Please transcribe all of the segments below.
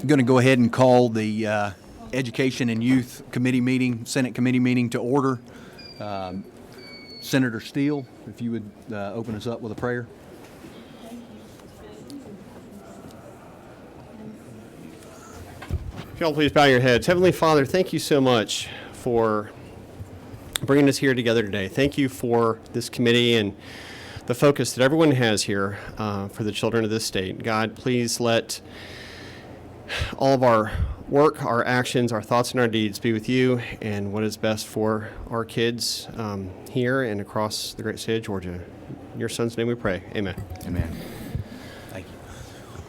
I'm going to go ahead and call the Education and Youth Committee meeting, Senate Committee meeting to order. Senator Steele, if you would open us up with a prayer. If y'all please bow your heads. Heavenly Father, thank you so much for bringing us here together today. Thank you for this committee and the focus that everyone has here for the children of this state. God, please let all of our work, our actions, our thoughts, and our deeds be with you and what is best for our kids here and across the great state of Georgia. In your son's name we pray. Amen. Amen. Thank you.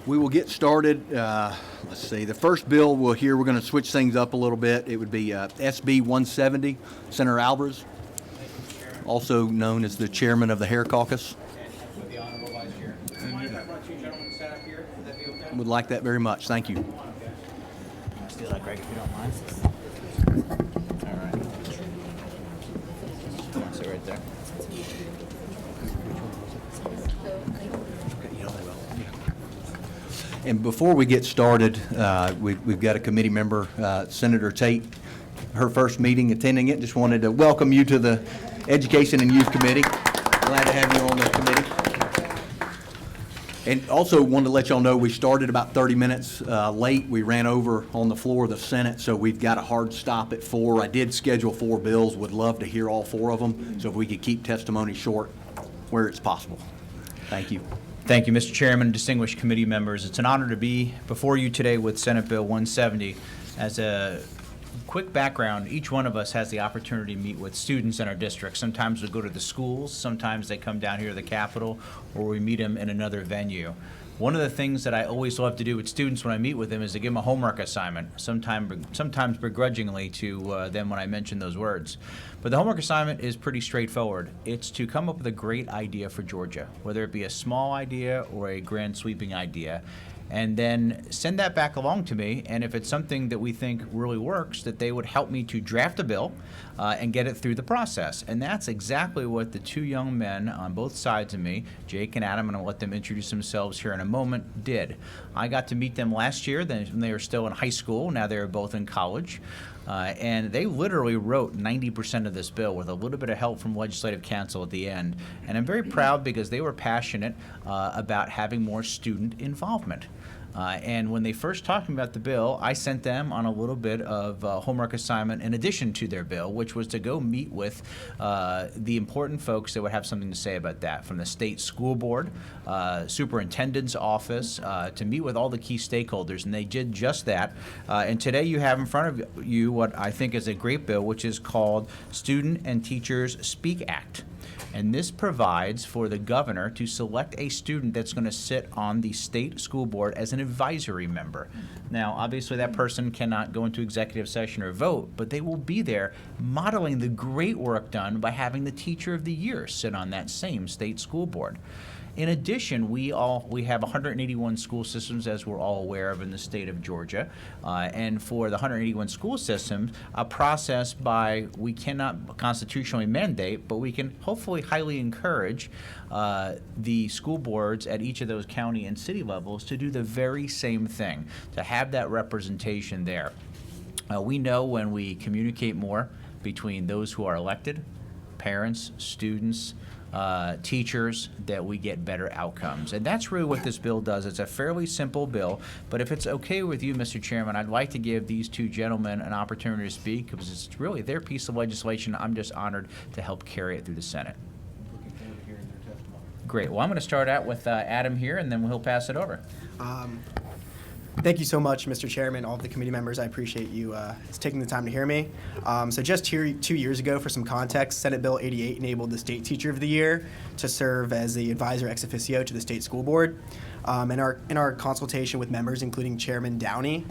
We will get started. Let's see. The first bill we're going to switch things up a little bit. It would be SB 170, Senator Alvarez, also known as the chairman of the Hair Caucus. With the Honorable Vice Chair. Mind if I brought two gentlemen to stand up here? Would that be okay? Would like that very much. Thank you. I'll steal that, Greg, if you don't mind. All right. Sit right there. And before we get started, we've got a committee member, Senator Tate, her first meeting attending it. Just wanted to welcome you to the Education and Youth Committee. Glad to have you on the committee. And also wanted to let y'all know we started about 30 minutes late. We ran over on the floor of the Senate, so we've got a hard stop at 4. I did schedule 4 bills. Would love to hear all 4 of them. So if we could keep testimony short where it's possible. Thank you. Thank you, Mr. Chairman, distinguished committee members. It's an honor to be before you today with Senate Bill 170. As a quick background, each one of us has the opportunity to meet with students in our district. Sometimes we go to the schools, sometimes they come down here to the Capitol, or we meet them in another venue. One of the things that I always love to do with students when I meet with them is to give them a homework assignment, sometimes begrudgingly to them when I mention those words. But the homework assignment is pretty straightforward. It's to come up with a great idea for Georgia, whether it be a small idea or a grand sweeping idea, and then send that back along to me. And if it's something that we think really works, that they would help me to draft a bill and get it through the process. And that's exactly what the 2 young men on both sides of me, Jake and Adam, and I'll let them introduce themselves here in a moment, did. I got to meet them last year when they were still in high school. Now they're both in college. And they literally wrote 90% of this bill with a little bit of help from Legislative Council at the end. And I'm very proud because they were passionate about having more student involvement. And when they first talked about the bill, I sent them on a little bit of homework assignment in addition to their bill, which was to go meet with the important folks that would have something to say about that, from the state school board, superintendent's office, to meet with all the key stakeholders, and they did just that. And today you have in front of you what I think is a great bill, which is called Student and Teachers Speak Act. And this provides for the governor to select a student that's going to sit on the state school board as an advisory member. Now, obviously, that person cannot go into executive session or vote, but they will be there modeling the great work done by having the teacher of the year sit on that same state school board. In addition, we have 181 school systems, as we're all aware of, in the state of Georgia. And for the 181 school systems, a process we cannot constitutionally mandate, but we can hopefully highly encourage the school boards at each of those county and city levels to do the very same thing, to have that representation there. We know when we communicate more between those who are elected, parents, students, teachers, that we get better outcomes. And that's really what this bill does. It's a fairly simple bill, but if it's okay with you, Mr. Chairman, I'd like to give these 2 gentlemen an opportunity to speak because it's really their piece of legislation. I'm just honored to help carry it through the Senate. Looking forward to hearing their testimony. Great. Well, I'm going to start out with Adam here, and then he'll pass it over. Thank you so much, Mr. Chairman, all of the committee members. I appreciate you taking the time to hear me. So just 2 years ago, for some context, Senate Bill 88 enabled the State Teacher of the Year to serve as the advisor ex officio to the state school board. In our consultation with members, including Chairman Downey,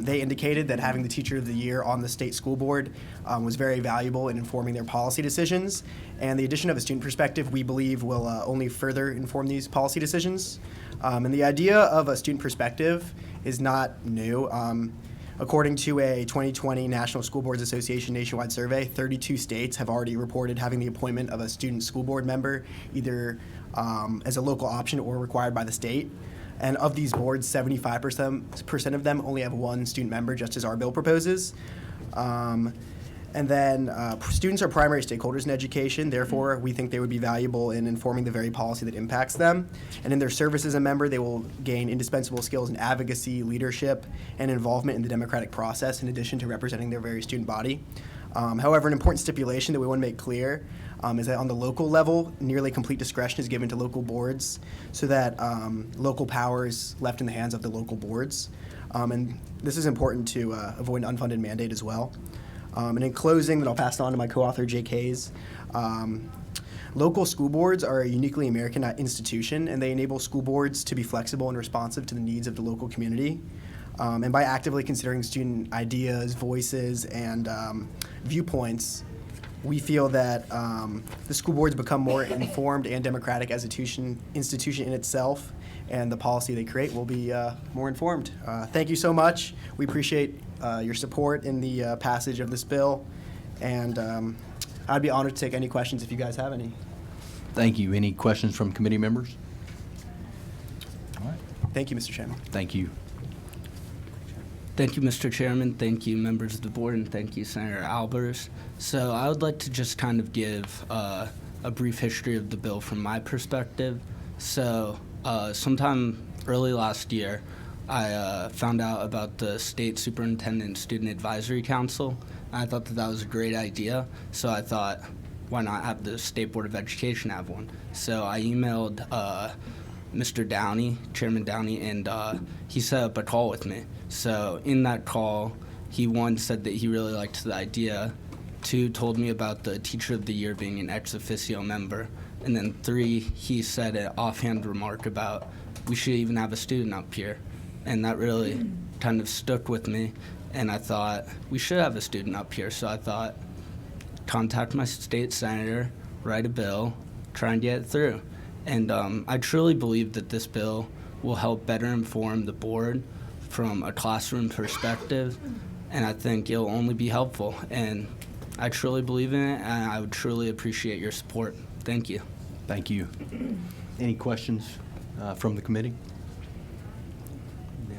they indicated that having the Teacher of the Year on the state school board was very valuable in informing their policy decisions. And the addition of a student perspective, we believe, will only further inform these policy decisions. And the idea of a student perspective is not new. According to a 2020 National School Boards Association nationwide survey, 32 states have already reported having the appointment of a student school board member either as a local option or required by the state. And of these boards, 75% of them only have one student member, just as our bill proposes. And then students are primary stakeholders in education. Therefore, we think they would be valuable in informing the very policy that impacts them. And in their service as a member, they will gain indispensable skills in advocacy, leadership, and involvement in the democratic process, in addition to representing their very student body. However, an important stipulation that we want to make clear is that on the local level, nearly complete discretion is given to local boards so that local power is left in the hands of the local boards. And this is important to avoid an unfunded mandate as well. And in closing, then I'll pass it on to my co-author, Jake Hayes. Local school boards are a uniquely American institution, and they enable school boards to be flexible and responsive to the needs of the local community. And by actively considering student ideas, voices, and viewpoints, we feel that the school boards become more informed and democratic as an institution in itself, and the policy they create will be more informed. Thank you so much. We appreciate your support in the passage of this bill, and I'd be honored to take any questions if you guys have any. Thank you. Any questions from committee members? All right. Thank you, Mr. Chairman. Thank you. Thank you, Mr. Chairman. Thank you, members of the board, and thank you, Senator Albers. So I would like to just kind of give a brief history of the bill from my perspective. So sometime early last year, I found out about the State Superintendent Student Advisory Council. I thought that that was a great idea, so I thought, why not have the State Board of Education have one? So I emailed Mr. Downey, Chairman Downey, and he set up a call with me. So in that call, he, one, said that he really liked the idea, two, told me about the Teacher of the Year being an ex officio member, and then three, he said an offhand remark about we should even have a student up here. And that really kind of stuck with me, and I thought we should have a student up here. So I thought, contact my state senator, write a bill, try and get it through. And I truly believe that this bill will help better inform the board from a classroom perspective, and I think it'll only be helpful. And I truly believe in it, and I would truly appreciate your support. Thank you. Thank you. Any questions from the committee? No.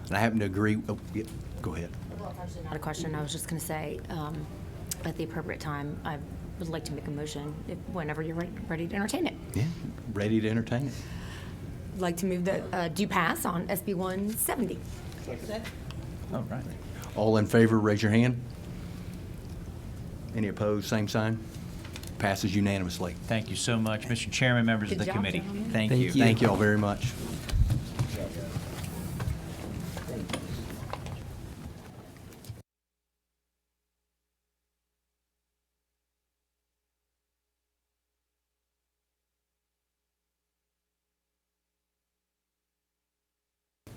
And I happen to agree. Oh, yeah, go ahead. Well, it's actually not a question. I was just going to say, at the appropriate time, I would like to make a motion whenever you're ready to entertain it. Yeah, ready to entertain it. I'd like to move that do pass on SB 170. All right. All in favor, raise your hand. Any opposed, same sign. Passes unanimously. Thank you so much, Mr. Chairman, members of Good the job, committee. gentlemen. Thank Thank you. you. Thank you all very much.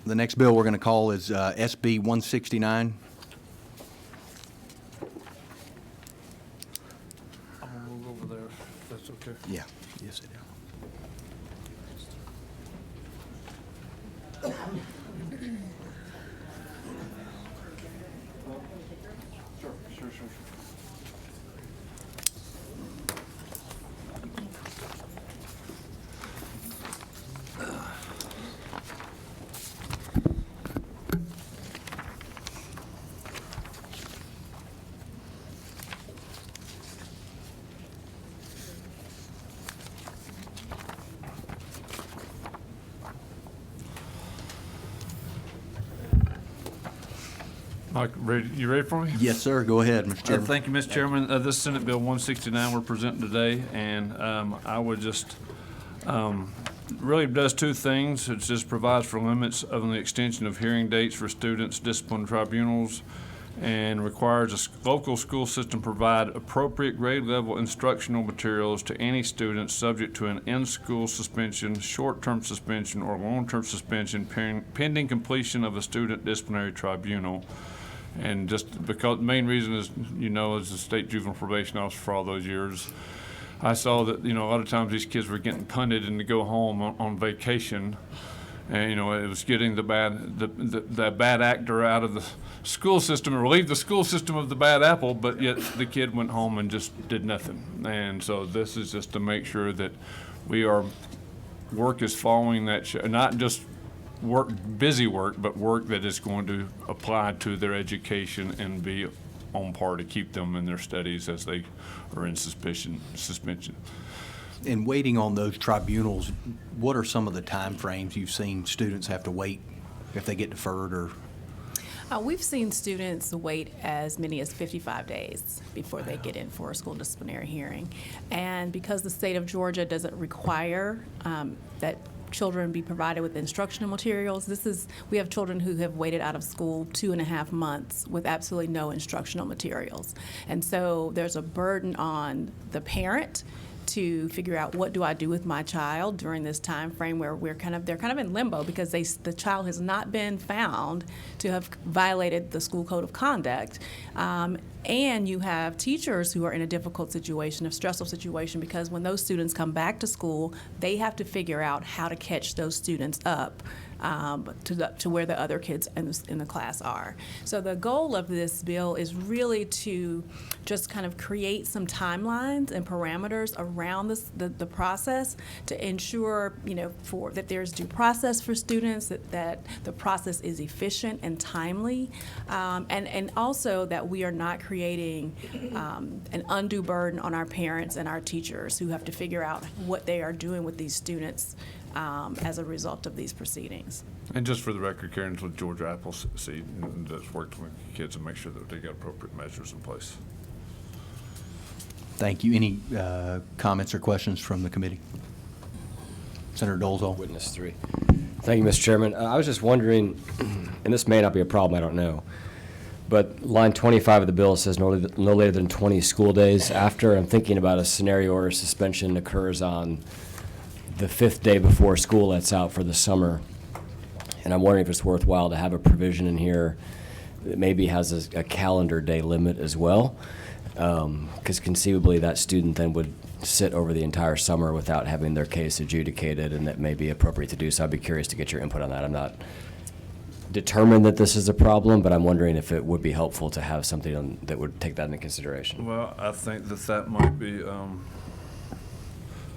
The next bill we're going to call is SB 169. I'm gonna move over there, if that's okay. Yeah. Yes, it is. Sure. Mike, you ready for me? Yes, sir. Go ahead, Mr. Chairman. Thank you, Mr. Chairman. This is Senate Bill 169 we're presenting today, and I would just, really does two things. It just provides for limits on the extension of hearing dates for students' discipline tribunals, and requires a local school system provide appropriate grade level instructional materials to any student subject to an in-school suspension, short-term suspension, or long-term suspension pending completion of a student disciplinary tribunal. And just because, the main reason is, as a state juvenile probation officer for all those years, I saw that, a lot of times these kids were getting punted and to go home on vacation. And, it was getting the bad actor out of the school system, or relieve the school system of the bad apple, but yet the kid went home and just did nothing. And so this is just to make sure that work is following that, not just work, busy work, but work that is going to apply to their education and be on par to keep them in their studies as they are in suspension. In waiting on those tribunals, what are some of the timeframes you've seen students have to wait if they get deferred or? We've seen students wait as many as 55 days before they get in for a school disciplinary hearing. And because the state of Georgia doesn't require that children be provided with instructional materials, we have children who have waited out of school 2.5 months with absolutely no instructional materials. And so there's a burden on the parent to figure out, what do I do with my child during this time frame where they're kind of in limbo because the child has not been found to have violated the school code of conduct. And you have teachers who are in a difficult situation, a stressful situation, because when those students come back to school, they have to figure out how to catch those students up to where the other kids in the class are. So the goal of this bill is really to just kind of create some timelines and parameters around the process to ensure, that there's due process for students, that the process is efficient and timely, and also that we are not creating an undue burden on our parents and our teachers who have to figure out what they are doing with these students as a result of these proceedings. And just for the record, Karen's with Georgia Appleseed, and that's worked with kids and make sure that they got appropriate measures in place. Thank you. Any comments or questions from the committee? Senator Dolezal. Witness 3. Thank you, Mr. Chairman. I was just wondering, and this may not be a problem, I don't know, but line 25 of the bill says no later than 20 school days after. I'm thinking about a scenario where suspension occurs on the 5th day before school lets out for the summer. And I'm wondering if it's worthwhile to have a provision in here that maybe has a calendar day limit as well, because conceivably that student then would sit over the entire summer without having their case adjudicated, and that may be appropriate to do. So I'd be curious to get your input on that. I'm not determined that this is a problem, but I'm wondering if it would be helpful to have something that would take that into consideration. Well, I think that might be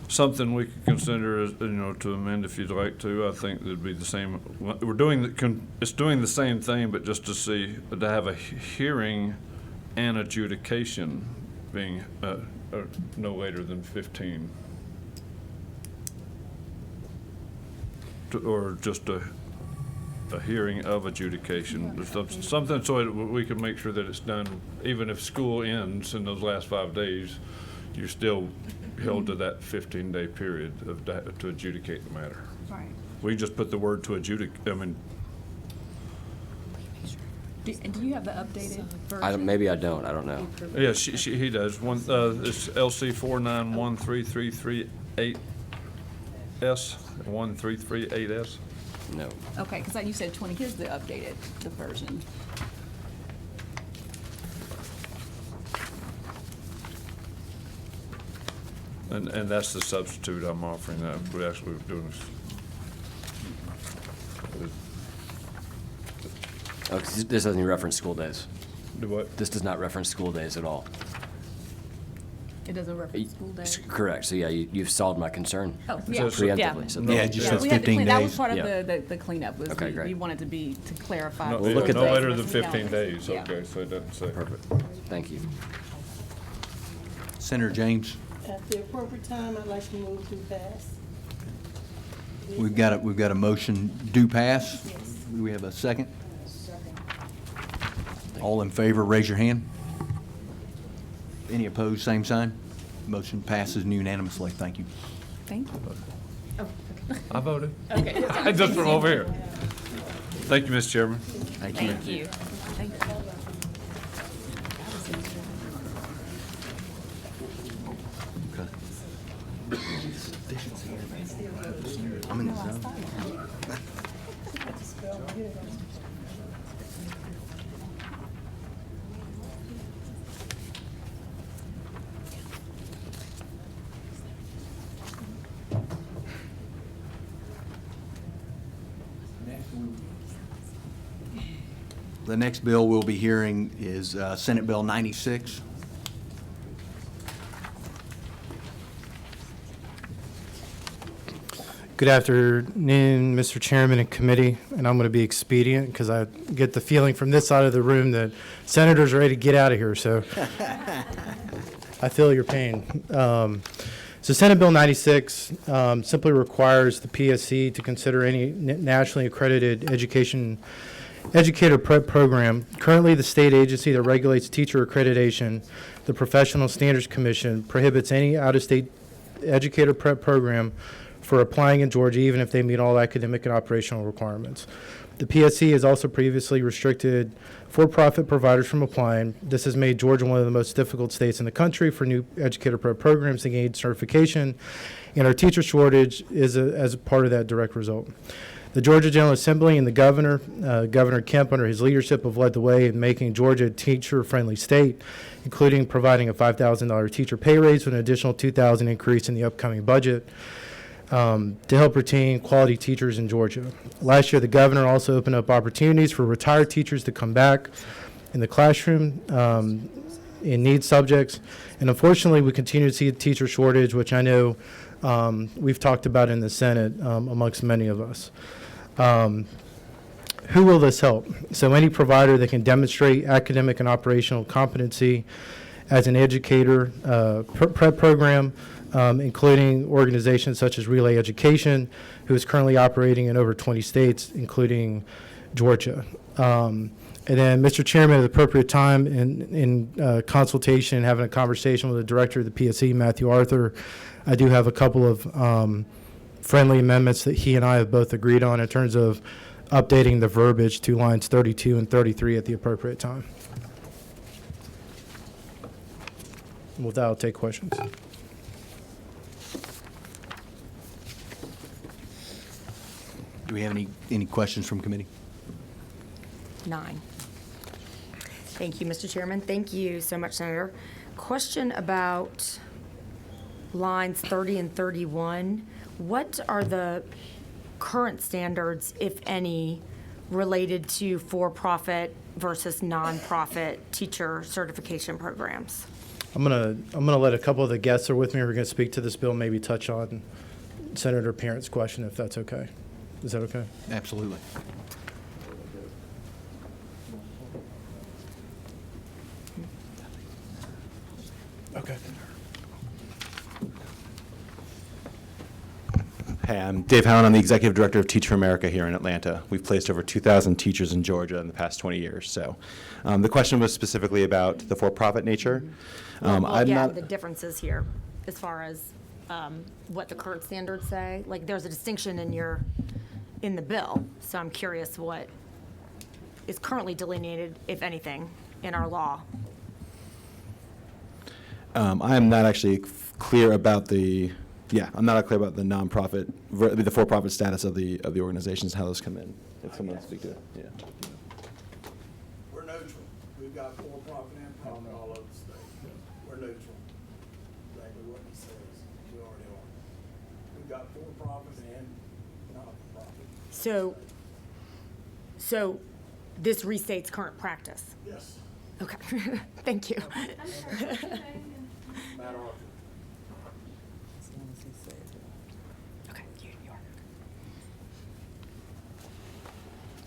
something we could consider, as, to amend if you'd like to. I think it'd be the same. We're doing it's doing the same thing, but just to have a hearing and adjudication being no later than 15, or just a hearing of adjudication, something so we can make sure that it's done. Even if school ends in those last 5 days, you're still held to that 15-day period to adjudicate the matter. Right. We just put the word to adjudicate. Do you have the updated version? Maybe I don't. I don't know. Yeah, he does. It's LC 4913338S, 13338S. No. Okay, because you said 20. Here's the version. And that's the substitute I'm offering. We actually were doing this. Oh, 'cause this doesn't even reference school days. Do what? This does not reference school days at all. It doesn't reference school day. Correct. So yeah, you've solved my concern. Oh, yeah. Preemptively. So Yeah, it just says we had to 15 clean- That was days. part of Yeah. the cleanup. Was Okay, we great. wanted to clarify. No, We'll look at no that. later than 15 days. Yeah. Okay, so it doesn't say. Perfect. Thank you. Senator James. At the appropriate time, I'd like to move to pass. We've got a motion do pass. Do we have a second? All in favor, raise your hand. Any opposed, same sign. Motion passes unanimously. Thank you. Thank you. I voted. Okay. Just from over here. Thank you, Mr. Chairman. Thank you. Thank you. Thank you. I'm in the zone. The next bill we'll be hearing is Senate Bill 96. Good afternoon, Mr. Chairman and committee, and I'm going to be expedient because I get the feeling from this side of the room that senators are ready to get out of here, so I feel your pain. So Senate Bill 96 simply requires the PSC to consider any nationally accredited educator prep program. Currently, the state agency that regulates teacher accreditation, the Professional Standards Commission, prohibits any out-of-state educator prep program for applying in Georgia, even if they meet all academic and operational requirements. The PSC has also previously restricted for-profit providers from applying. This has made Georgia one of the most difficult states in the country for new educator prep programs to gain certification, and our teacher shortage is as a part of that direct result. The Georgia General Assembly and the governor, Governor Kemp, under his leadership, have led the way in making Georgia a teacher-friendly state, including providing a $5,000 teacher pay raise with an additional $2,000 increase in the upcoming budget. To help retain quality teachers in Georgia. Last year, the governor also opened up opportunities for retired teachers to come back in the classroom in need subjects. And unfortunately, we continue to see a teacher shortage, which I know we've talked about in the Senate amongst many of us. Who will this help? So any provider that can demonstrate academic and operational competency as an educator prep program, including organizations such as Relay Education, who is currently operating in over 20 states, including Georgia. And then, Mr. Chairman, at the appropriate time, in consultation, having a conversation with the director of the PSC, Matthew Arthur, I do have a couple of friendly amendments that he and I have both agreed on in terms of updating the verbiage to lines 32 and 33 at the appropriate time. And with that, I'll take questions. Do we have any questions from committee? 9. Thank you, Mr. Chairman. Thank you so much, Senator. Question about lines 30 and 31. What are the current standards, if any, related to for-profit versus nonprofit teacher certification programs? I'm gonna let a couple of the guests who are with me who are going to speak to this bill maybe touch on Senator Parent's question, if that's okay. Is that okay? Absolutely. Okay. Hey, I'm Dave Howland. I'm the Executive Director of Teach for America here in Atlanta. We've placed over 2,000 teachers in Georgia in the past 20 years. So the question was specifically about the for-profit nature. The differences here as far as what the current standards say. Like, there's a distinction in the bill, so I'm curious what is currently delineated, if anything, in our law. I am not actually clear about I'm not clear about the nonprofit, the for-profit status of the organizations, how those come in. If someone wants to speak to it, yeah. We're neutral. We've got for-profit and profit all over the state. We're neutral. Exactly what he says. We already are. We've got for-profit and not-for-profit. So this restates current practice? Yes. Okay, thank you. Matt Arthur. Okay, you are.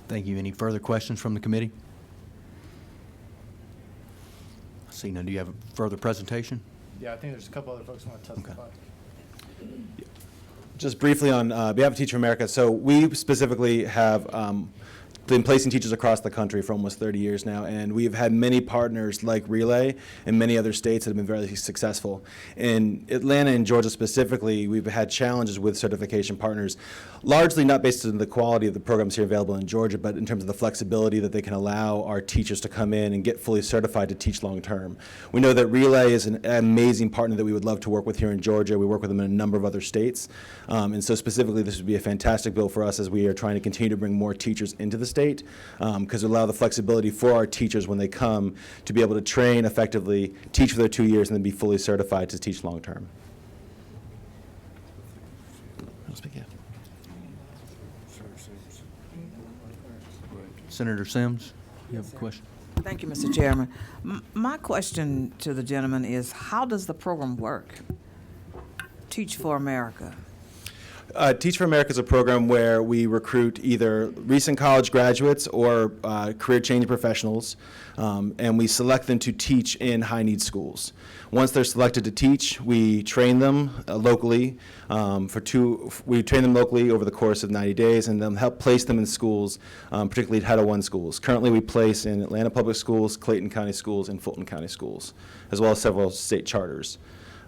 Thank you. Any further questions from the committee? See, now, do you have a further presentation? Yeah, I think there's a couple other folks who want to testify. Just briefly on behalf of Teach for America, so we specifically have been placing teachers across the country for almost 30 years now, and we've had many partners like Relay and many other states that have been very successful. In Atlanta and Georgia specifically, we've had challenges with certification partners, largely not based on the quality of the programs here available in Georgia, but in terms of the flexibility that they can allow our teachers to come in and get fully certified to teach long term. We know that Relay is an amazing partner that we would love to work with here in Georgia. We work with them in a number of other states. And so specifically, this would be a fantastic bill for us as we are trying to continue to bring more teachers into the state, because it allow the flexibility for our teachers when they come to be able to train effectively, teach for their 2 years, and then be fully certified to teach long term. Senator Sims, you have a question? Thank you, Mr. Chairman. My question to the gentleman is, how does the program work? Teach for America. Teach for America is a program where we recruit either recent college graduates or career changing professionals, and we select them to teach in high need schools. Once they're selected to teach, we train them locally we train them locally over the course of 90 days and then help place them in schools, particularly Title I schools. Currently, we place in Atlanta Public Schools, Clayton County Schools, and Fulton County Schools, as well as several state charters.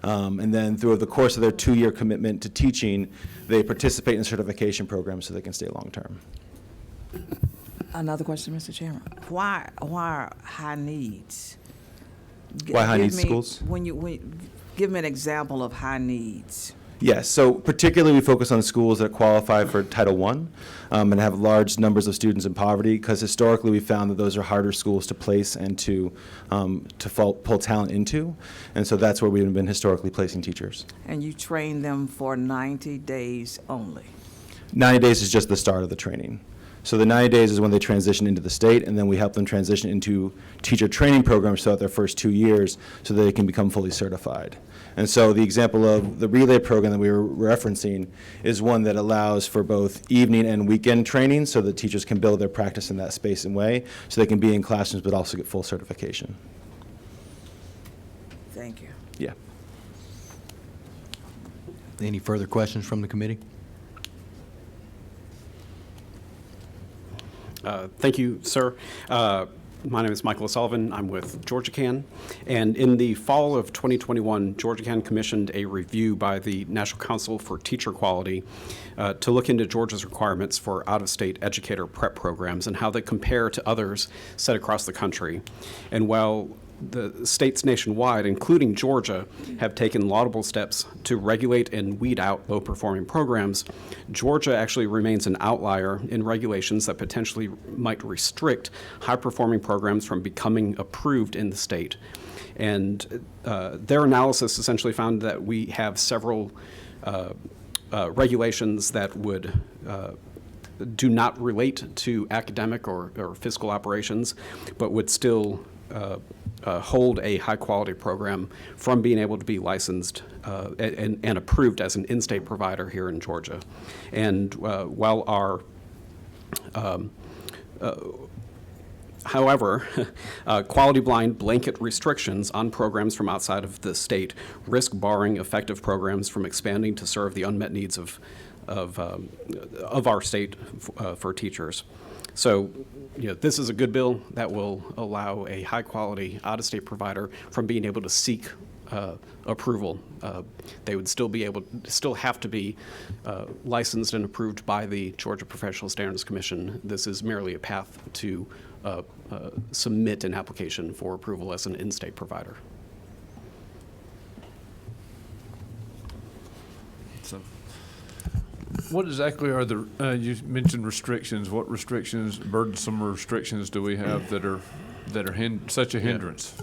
And then through the course of their 2-year commitment to teaching, they participate in certification programs so they can stay long-term. Another question, Mr. Chairman. Why high needs? Why high Give needs me- schools? Give me an example of high needs. Yes, so particularly we focus on schools that qualify for Title I and have large numbers of students in poverty, because historically we found that those are harder schools to place and to pull talent into. And so that's where we've been historically placing teachers. And you train them for 90 days only? 90 days is just the start of the training. So the 90 days is when they transition into the state, and then we help them transition into teacher training programs throughout their first 2 years so that they can become fully certified. And so the example of the Relay program that we were referencing is one that allows for both evening and weekend training so that teachers can build their practice in that space and way so they can be in classrooms but also get full certification. Thank you. Yeah. Any further questions from the committee? Thank you, sir. My name is Michael O'Sullivan. I'm with Georgia Can. And in the fall of 2021, Georgia Can commissioned a review by the National Council for Teacher Quality to look into Georgia's requirements for out-of-state educator prep programs and how they compare to others set across the country. And while the states nationwide, including Georgia, have taken laudable steps to regulate and weed out low-performing programs, Georgia actually remains an outlier in regulations that potentially might restrict high-performing programs from becoming approved in the state. And their analysis essentially found that we have several regulations that would do not relate to academic or fiscal operations, but would still hold a high-quality program from being able to be licensed and approved as an in-state provider here in Georgia. And while our however, quality-blind blanket restrictions on programs from outside of the state risk barring effective programs from expanding to serve the unmet needs of our state for teachers. So, this is a good bill that will allow a high-quality out-of-state provider from being able to seek approval. They would still have to be licensed and approved by the Georgia Professional Standards Commission. This is merely a path to submit an application for approval as an in-state provider. So, what exactly are the, you mentioned restrictions. What restrictions, burdensome restrictions do we have that are such a hindrance?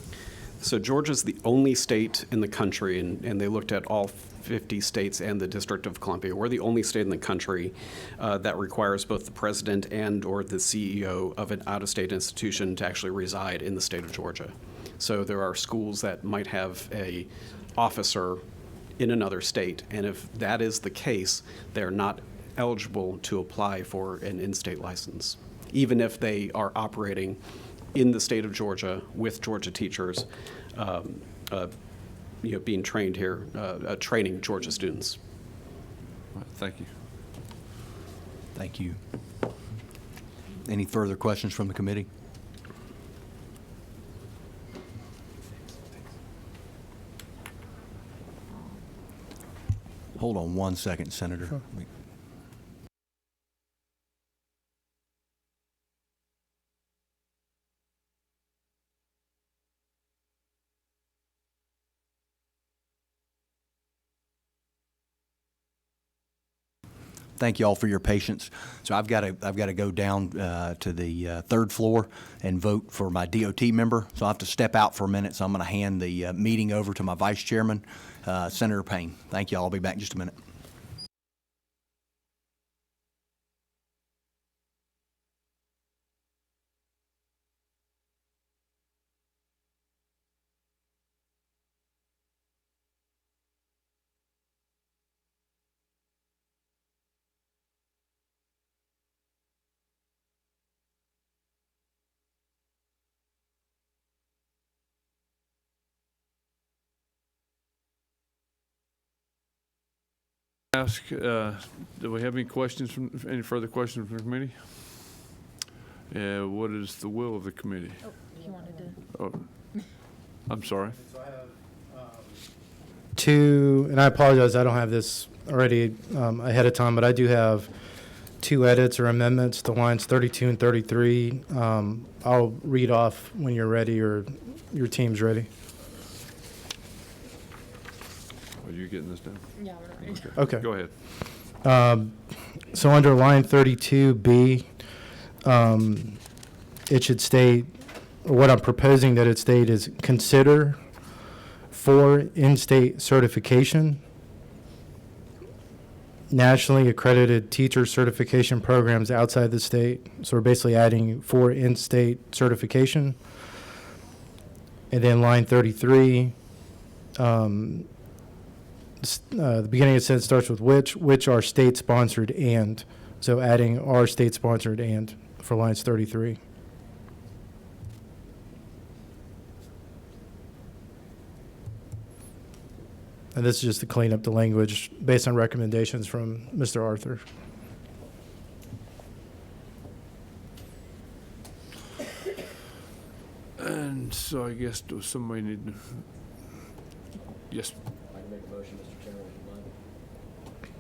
So Georgia's the only state in the country, and they looked at all 50 states and the District of Columbia. We're the only state in the country that requires both the president and or the CEO of an out-of-state institution to actually reside in the state of Georgia. So there are schools that might have a officer in another state, and if that is the case, they're not eligible to apply for an in-state license, even if they are operating in the state of Georgia with Georgia teachers, being trained here, training Georgia students. All right, thank you. Thank you. Any further questions from the committee? Hold on one second, Senator. Sure. Thank you all for your patience. So I've got to go down to the third floor and vote for my DOT member. So I have to step out for a minute. So I'm going to hand the meeting over to my vice chairman, Senator Payne. Thank you all. I'll be back in just a minute. Ask, do we have any questions any further questions from the committee? What is the will of the committee? Oh, you wanted to. Oh, I'm sorry. And I apologize, I don't have this already ahead of time, but I do have 2 edits or amendments to lines 32 and 33. I'll read off when you're ready or your team's ready. Are you getting this down? Yeah, we're ready. Okay. Go ahead. So under line 32B, it should state, or what I'm proposing that it state is consider for in-state certification, nationally accredited teacher certification programs outside the state. So we're basically adding for in-state certification. And then line 33, the beginning of the sentence starts with which are state-sponsored and. So adding are state-sponsored and for lines 33. And this is just to clean up the language based on recommendations from Mr. Arthur. And so I guess does somebody need to, yes, I can make a motion, Mr. Chairman, if you'd like.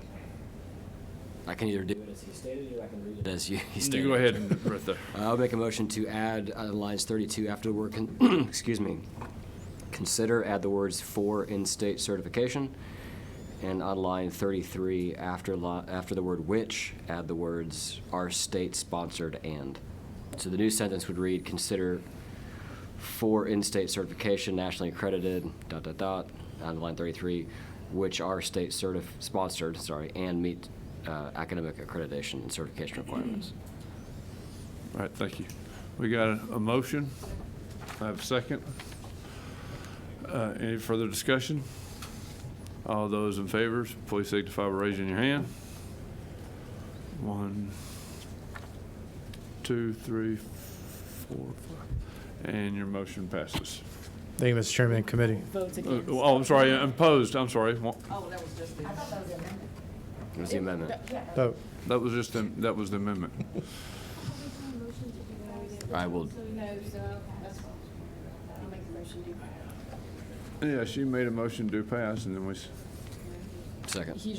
I can either do it as he stated, or I can read it as he stated. you go ahead and right there. I'll make a motion to add lines 32 after the word, excuse me, consider, add the words for in-state certification. And on line 33, after the word which, add the words are state-sponsored and. So the new sentence would read, consider for in-state certification, nationally accredited, ... on line 33, which are state-sponsored, and meet academic accreditation and certification requirements. All right, thank you. We got a motion. I have a second. Any further discussion? All those in favor, please signify by raising your hand. 1, 2, 3, 4, 5. And your motion passes. Thank you, Mr. Chairman and committee. Votes against. Oh, I'm sorry, imposed, I'm sorry. Oh, that was just the. It was the amendment. Vote. That was just, that was the amendment. I will, Yeah, she made a motion to pass, and then we, second. He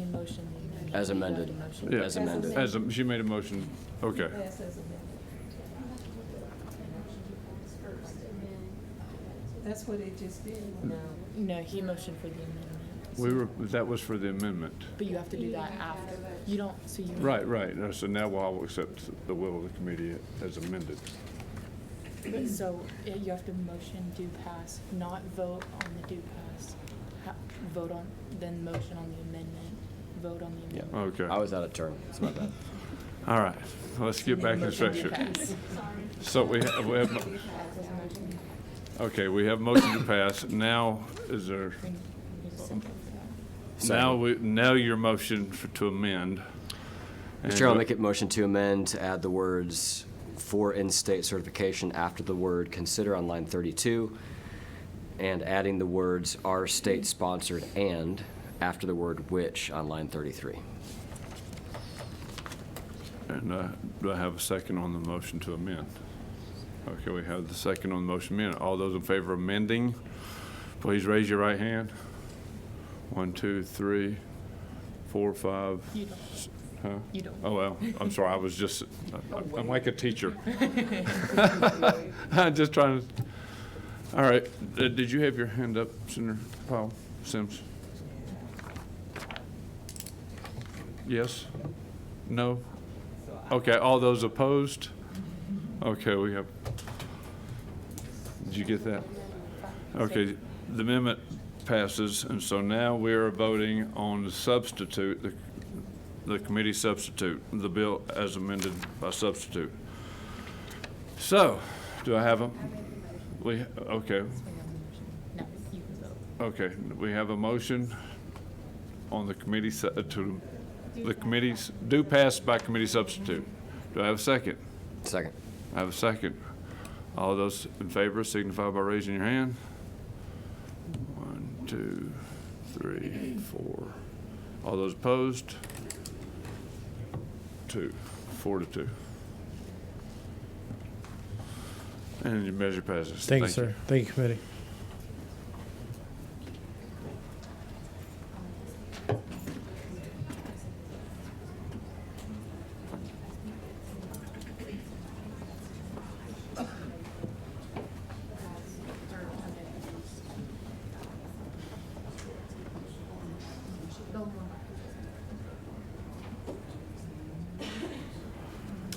motioned. As amended. yeah. As amended. She made a motion, okay. That's what it just did. No, he motioned for the amendment. That was for the amendment. But you have to do that after. You don't, so you. Right. So now I'll accept the will of the committee as amended. So you have to motion do pass, not vote on the do pass. Vote on, then motion on the amendment, vote on the amendment. Okay. I was out of turn. It's my bad. All right. Let's get back in session. So we have okay, we have motion to pass. Now, is there, now your motion to amend. Mr. Chair, I'll make a motion to amend to add the words for in-state certification after the word consider on line 32, and adding the words are state-sponsored and after the word which on line 33. And do I have a second on the motion to amend? Okay, we have the second on the motion to amend. All those in favor of amending, please raise your right hand. 1, 2, 3, 4, 5. You don't. Huh? You don't. Oh, well, I'm sorry, I was just, I'm like a teacher. I'm just trying to, all right, did you have your hand up, Senator Powell Sims? Yes? No? Okay, all those opposed? Okay, we have, did you get that? Okay, the amendment passes, and so now we are voting on the substitute, the committee substitute, the bill as amended by substitute. So, do I have a, okay. No, you can vote. Okay, we have a motion on the committee, to the committees, do pass by committee substitute. Do I have a second? Second. I have a second. All those in favor signify by raising your hand. 1, 2, 3, 4. All those opposed? 4 to 2. And your measure passes. Thank you, sir. Thank you, committee.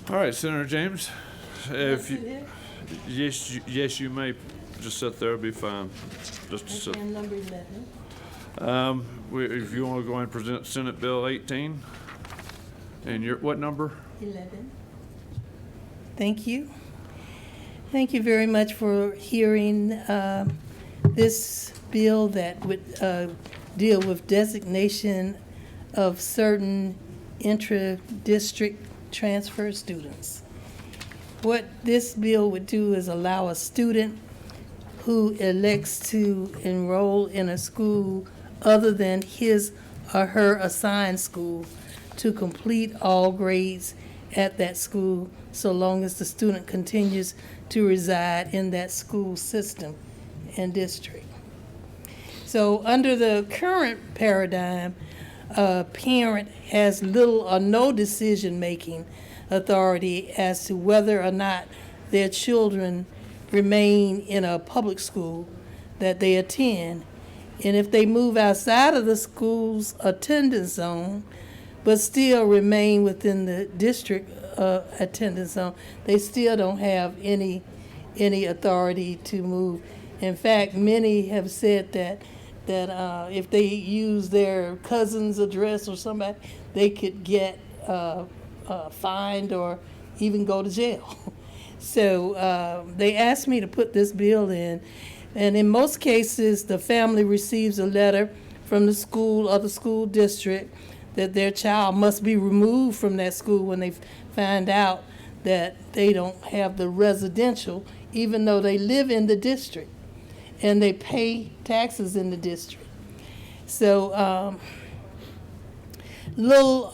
All right, Senator James, if you, yes, you may just sit there, be fine. Just sit. Number 11. If you want to go ahead and present Senate Bill 18, and your, what number? 11. Thank you. Thank you very much for hearing this bill that would deal with designation of certain intra-district transfer students. What this bill would do is allow a student who elects to enroll in a school other than his or her assigned school to complete all grades at that school so long as the student continues to reside in that school system and district. So under the current paradigm, a parent has little or no decision-making authority as to whether or not their children remain in a public school that they attend. And if they move outside of the school's attendance zone, but still remain within the district attendance zone, they still don't have any authority to move. In fact, many have said that if they use their cousin's address or somebody, they could get fined or even go to jail. So they asked me to put this bill in, and in most cases, the family receives a letter from the school or the school district that their child must be removed from that school when they find out that they don't have the residential, even though they live in the district and they pay taxes in the district. So little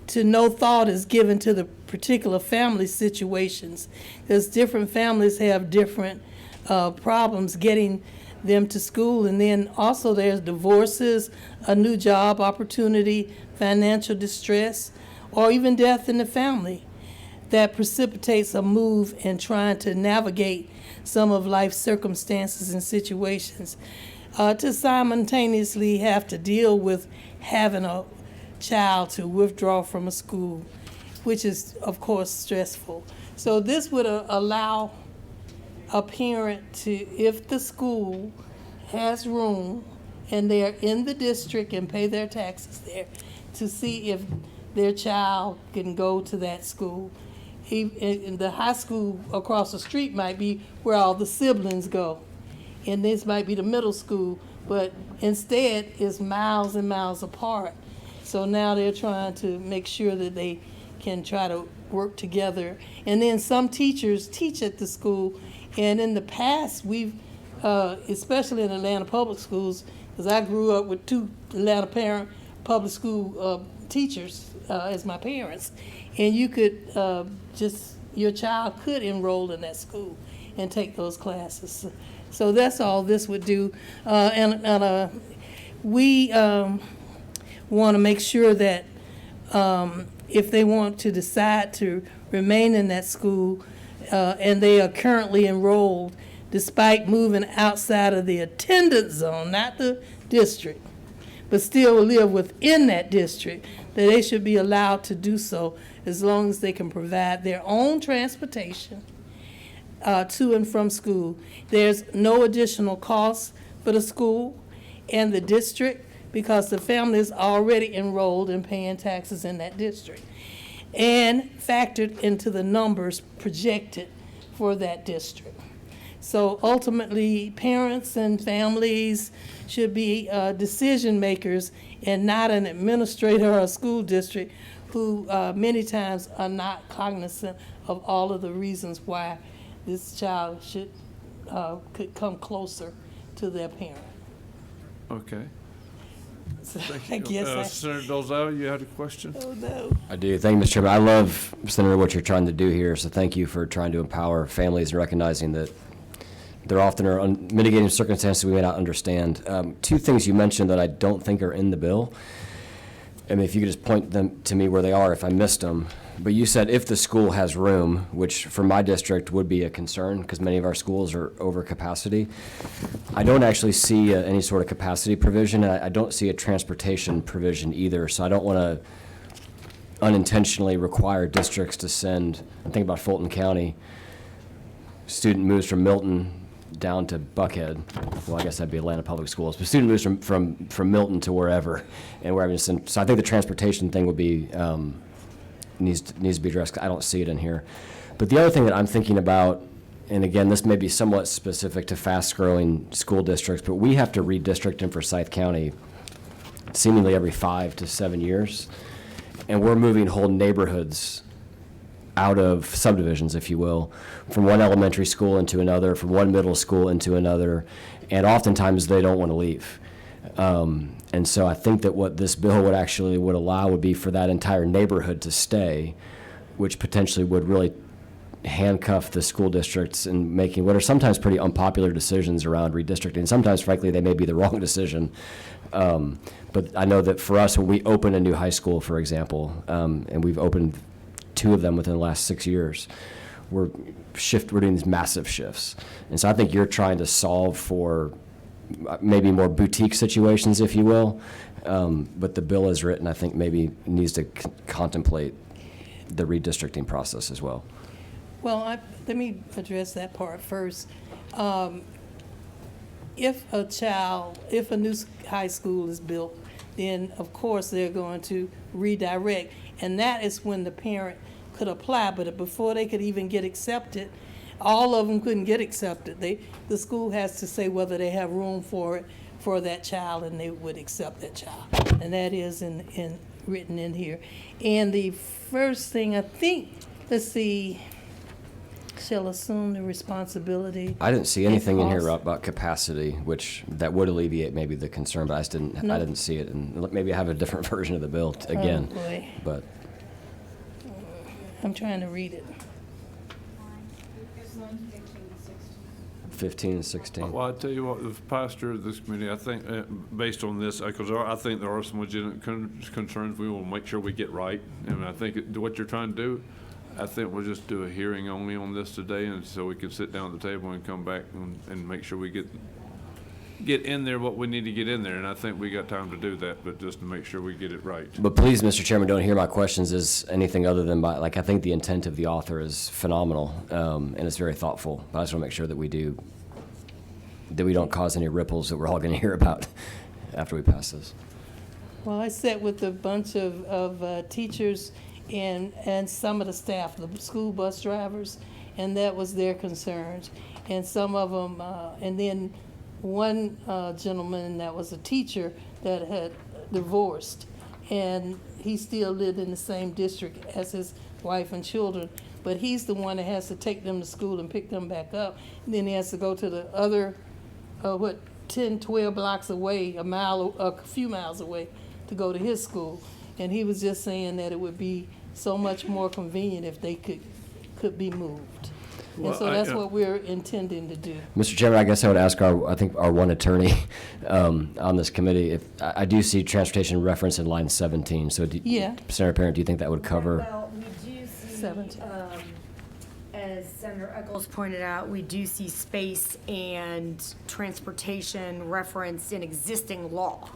to no thought is given to the particular family situations, because different families have different problems getting them to school. And then also there's divorces, a new job opportunity, financial distress, or even death in the family that precipitates a move in trying to navigate some of life's circumstances and situations, to simultaneously have to deal with having a child to withdraw from a school, which is, of course, stressful. So this would allow a parent to, if the school has room and they're in the district and pay their taxes there, to see if their child can go to that school. And the high school across the street might be where all the siblings go, and this might be the middle school, but instead it's miles and miles apart. So now they're trying to make sure that they can try to work together. And then some teachers teach at the school, and in the past we've, especially in Atlanta public schools, because I grew up with two Atlanta public school teachers as my parents, and you could your child could enroll in that school and take those classes. So that's all this would do. We want to make sure that if they want to decide to remain in that school and they are currently enrolled, despite moving outside of the attendance zone, not the district, but still live within that district, that they should be allowed to do so as long as they can provide their own transportation to and from school. There's no additional cost for the school and the district because the family is already enrolled and paying taxes in that district and factored into the numbers projected for that district. So ultimately, parents and families should be decision makers and not an administrator or a school district who many times are not cognizant of all of the reasons why this child could come closer to their parent. Okay. Thank I you. guess Senator Dolzell, you had a question? oh no. I do. Thank you, Mr. Chairman. I love, Senator, what you're trying to do here, so thank you for trying to empower families and recognizing that there often are mitigating circumstances we may not understand. Two things you mentioned that I don't think are in the bill. I mean, if you could just point them to me where they are if I missed them. But you said if the school has room, which for my district would be a concern because many of our schools are over capacity. I don't actually see any sort of capacity provision, and I don't see a transportation provision either. So I don't want to unintentionally require districts to send, I'm thinking about Fulton County, student moves from Milton down to Buckhead. Well, I guess that'd be Atlanta Public Schools, but student moves from Milton to wherever, and we're having to send. So I think the transportation thing would be needs to be addressed. I don't see it in here. But the other thing that I'm thinking about, and again, this may be somewhat specific to fast-growing school districts, but we have to redistrict in Forsyth County seemingly every 5 to 7 years, and we're moving whole neighborhoods out of subdivisions, if you will, from one elementary school into another, from one middle school into another, and oftentimes they don't want to leave. And so I think that what this bill would allow would be for that entire neighborhood to stay, which potentially would really handcuff the school districts in making what are sometimes pretty unpopular decisions around redistricting. Sometimes, frankly, they may be the wrong decision. But I know that for us, when we open a new high school, for example, and we've opened 2 of them within the last 6 years, we're doing these massive shifts. And so I think you're trying to solve for maybe more boutique situations, if you will. But the bill as written, I think maybe needs to contemplate the redistricting process as well. Well, let me address that part first. If a new high school is built, then of course they're going to redirect. And that is when the parent could apply, but before they could even get accepted, all of them couldn't get accepted. The school has to say whether they have room for it, for that child, and they would accept that child. And that is written in here. And the first thing, I think, let's see, shall assume the responsibility. I didn't see anything in here about capacity, which that would alleviate maybe the concern, but I didn't see it. And maybe I have a different version of the bill again. Oh, boy. But I'm trying to read it. 15 and 16. Well, I tell you what, the pastor of this committee, I think, based on this, because I think there are some legitimate concerns we will make sure we get right. And I think what you're trying to do, I think we'll just do a hearing only on this today, and so we can sit down at the table and come back and make sure we get in there what we need to get in there. And I think we got time to do that, but just to make sure we get it right. But please, Mr. Chairman, don't hear my questions as anything other than I think the intent of the author is phenomenal, and it's very thoughtful. But I just want to make sure that we don't cause any ripples that we're all going to hear about after we pass this. Well, I sat with a bunch of teachers and some of the staff, the school bus drivers, and that was their concerns. And some of them, and then one gentleman that was a teacher that had divorced, and he still lived in the same district as his wife and children, but he's the one that has to take them to school and pick them back up. And then he has to go to the other, 10, 12 blocks away, a few miles away, to go to his school. And he was just saying that it would be so much more convenient if they could be moved. And so that's what we're intending to do. Mr. Chairman, I guess I would ask our one attorney on this committee, if I do see transportation reference in line 17. So Senator Parent, do you think that would cover? Well, we do see, as Senator Echols pointed out, we do see space and transportation referenced in existing law.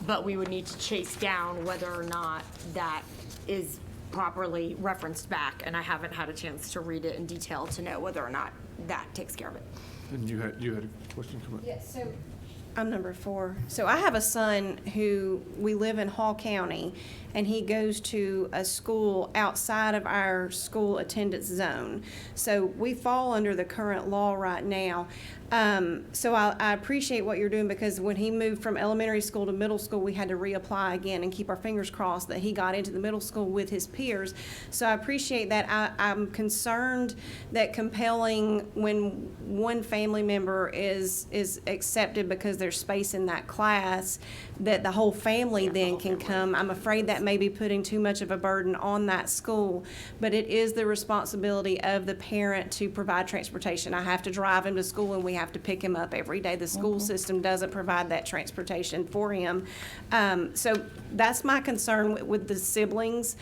But we would need to chase down whether or not that is properly referenced back, and I haven't had a chance to read it in detail to know whether or not that takes care of it. And you had a question come up? Yes, so I'm number 4. So I have a son we live in Hall County, and he goes to a school outside of our school attendance zone. So we fall under the current law right now. So I appreciate what you're doing, because when he moved from elementary school to middle school, we had to reapply again and keep our fingers crossed that he got into the middle school with his peers. So I appreciate that. I'm concerned that compelling when one family member is accepted because there's space in that class, that the whole family then can come. I'm afraid that may be putting too much of a burden on that school, but it is the responsibility of the parent to provide transportation. I have to drive him to school and we have to pick him up every day. The school system doesn't provide that transportation for him. So that's my concern with the siblings.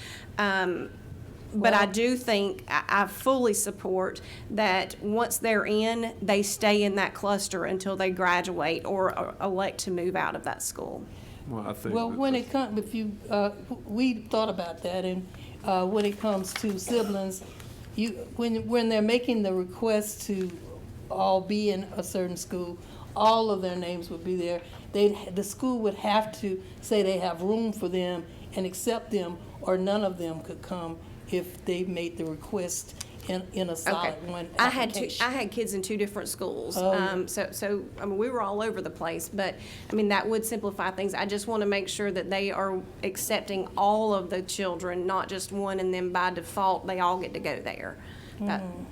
But I do think, I fully support that once they're in, they stay in that cluster until they graduate or elect to move out of that school. Well, I think. Well, when it comes, if you, we thought about that, and when it comes to siblings, when they're making the request to all be in a certain school, all of their names would be there. The school would have to say they have room for them and accept them, or none of them could come if they made the request in a solid one application. I had kids in 2 different schools. Oh. So I mean, we were all over the place, but I mean, that would simplify things. I just want to make sure that they are accepting all of the children, not just one, and then by default, they all get to go there.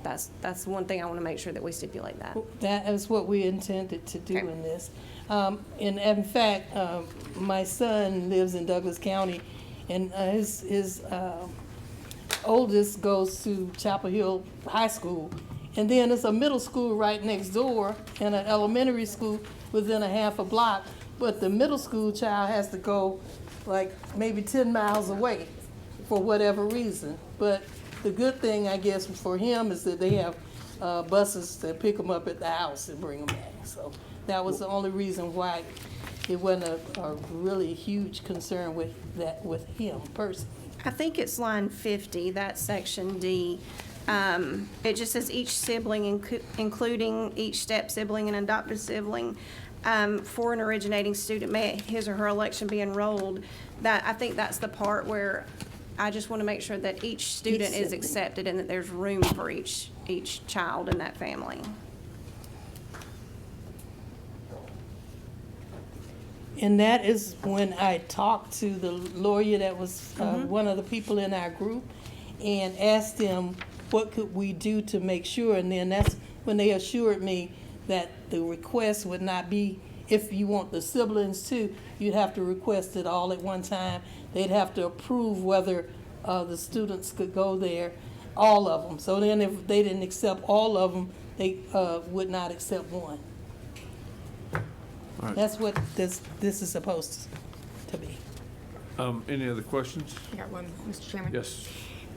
That's one thing I want to make sure that we stipulate that. That is what we intended to do in this. And in fact, my son lives in Douglas County, and his oldest goes to Chapel Hill High School. And then there's a middle school right next door and an elementary school within a half a block. But the middle school child has to go like maybe 10 miles away for whatever reason. But the good thing, I guess, for him is that they have buses that pick him up at the house and bring him back. So that was the only reason why it wasn't a really huge concern with him personally. I think it's line 50, that's section D. It just says each sibling, including each step sibling and adopted sibling, for an originating student may at his or her election be enrolled. I think that's the part where I just want to make sure that each student is accepted and that there's room for each child in that family. And that is when I talked to the lawyer that was one of the people in our group and asked them what could we do to make sure. And then that's when they assured me that the request would not be, if you want the siblings too, you'd have to request it all at one time. They'd have to approve whether the students could go there, all of them. So then if they didn't accept all of them, they would not accept one. Right. That's what this is supposed to be. Any other questions? I got one, Mr. Chairman. Yes.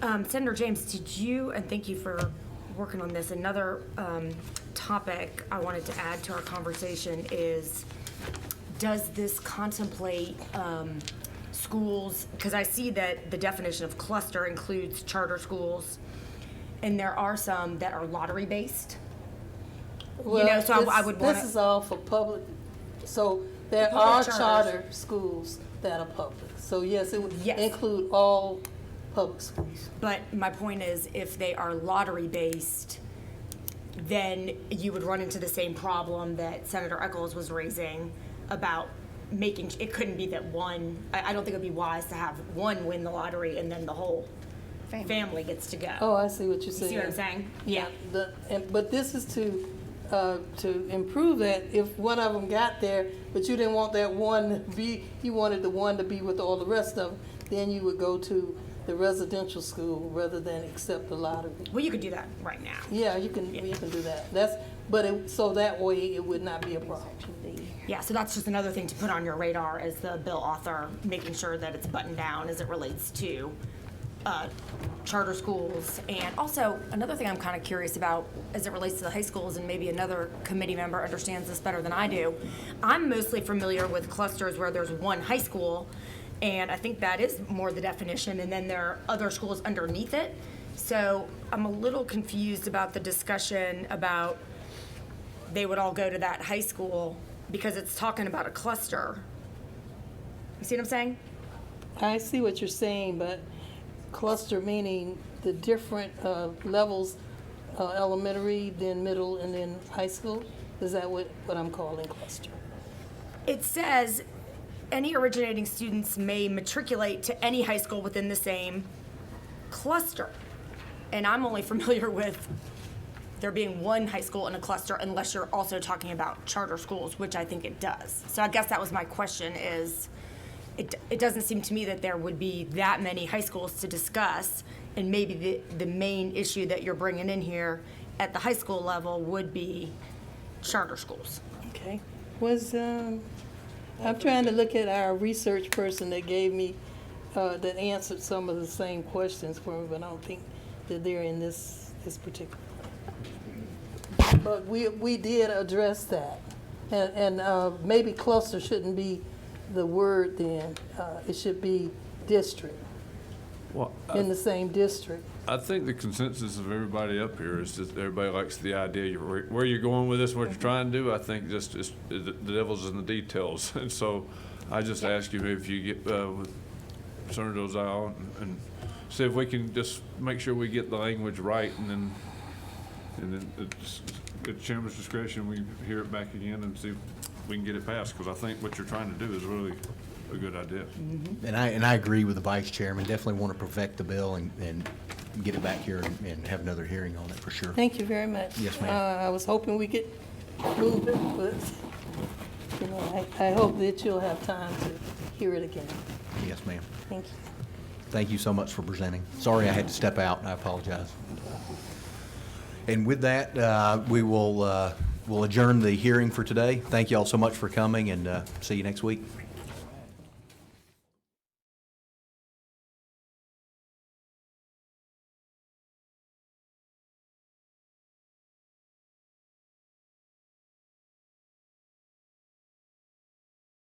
Senator James, did you, and thank you for working on this, another topic I wanted to add to our conversation is, does this contemplate schools, because I see that the definition of cluster includes charter schools, and there are some that are lottery-based. Well, so I would want this is all for public, so there Public are charters. charter schools that are public. So yes, it would include all public schools. But my point is, if they are lottery-based, then you would run into the same problem that Senator Echols was raising about making, it couldn't be that one, I don't think it would be wise to have one win the lottery and then the whole family gets to go. Oh, I see what you're You saying. see what I'm saying? Yeah. But this is to improve that if one of them got there, but you didn't want that one to be, you wanted the one to be with all the rest of them, then you would go to the residential school rather than accept the lottery. Well, you could do that right now. Yeah, you can do that. So that way it would not be a problem. Yeah, so that's just another thing to put on your radar as the bill author, making sure that it's buttoned down as it relates to charter schools. And also, another thing I'm kind of curious about as it relates to the high schools, and maybe another committee member understands this better than I do. I'm mostly familiar with clusters where there's one high school, and I think that is more the definition, and then there are other schools underneath it. So I'm a little confused about the discussion about they would all go to that high school because it's talking about a cluster. You see what I'm saying? I see what you're saying, but cluster meaning the different levels, elementary, then middle, and then high school. Is that what I'm calling cluster? It says, any originating students may matriculate to any high school within the same cluster. And I'm only familiar with there being one high school in a cluster unless you're also talking about charter schools, which I think it does. So I guess that was my question is, it doesn't seem to me that there would be that many high schools to discuss, and maybe the main issue that you're bringing in here at the high school level would be charter schools. Okay. I'm trying to look at our research person that gave me, that answered some of the same questions for me, but I don't think that they're in this particular. But we did address that. And maybe cluster shouldn't be the word then. It should be district, Well, in the same district. I think the consensus of everybody up here is that everybody likes the idea, where you're going with this, what you're trying to do. I think just the devil's in the details. And so I just ask you if you get with Senator Dozal and see if we can just make sure we get the language right, and then it's at chairman's discretion, we hear it back again and see if we can get it passed, because I think what you're trying to do is really a good idea. And I agree with the vice chairman. Definitely want to perfect the bill and get it back here and have another hearing on it for sure. Thank you very much. Yes, ma'am. I was hoping we could move it, but, you know, I hope that you'll have time to hear it again. Yes, ma'am. Thank you. Thank you so much for presenting. Sorry I had to step out. I apologize. And with that, we will we'll adjourn the hearing for today. Thank you all so much for coming, and see you next week.